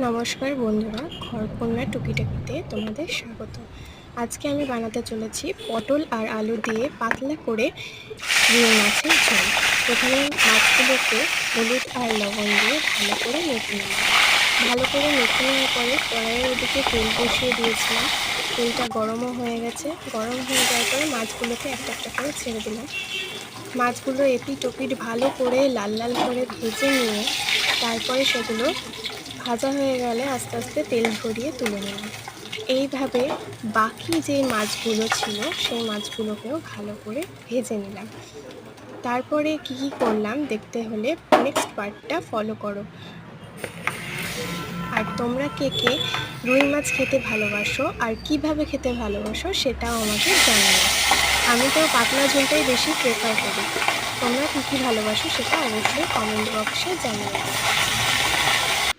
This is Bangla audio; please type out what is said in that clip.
নমস্কার বন্ধুরা, ঘরকন্যা টুকিটাকিতে তোমাদের স্বাগত। আজকে আমি বানাতে চলেছি পটল আর আলু দিয়ে পাতলা করে রুই মাছের ঝোল। প্রথমে মাছগুলোকে হলুদ আর লবণ দিয়ে ভালো করে মেখে নিলাম। ভালো করে মেখে নেওয়ার পরে কড়াইয়ের ওদিকে তেল বসিয়ে দিয়েছিলাম। তেলটা গরমও হয়ে গেছে। গরম হয়ে যাওয়ার পরে মাছগুলোকে একটা একটা করে ছেড়ে দিলাম। মাছগুলো এপিট ওপিট ভালো করে লাল লাল করে ভেজে নিয়ে তারপরে সেগুলো ভাজা হয়ে গেলে আস্তে আস্তে তেল ঝরিয়ে তুলে নিলাম। এইভাবে বাকি যে মাছগুলো ছিল সেই মাছগুলোকেও ভালো করে ভেজে নিলাম। তারপরে কি করলাম দেখতে হলে নেক্সট পার্টটা ফলো করো। আর তোমরা কে কে রুই মাছ খেতে ভালোবাসো আর কিভাবে খেতে ভালোবাসো সেটাও আমাকে জানিও। আমি তো পাতলা ঝোলটাই বেশি প্রেফার করি। তোমরা কী কী ভালোবাসো সেটা অবশ্যই কমেন্ট বক্সে জানিও।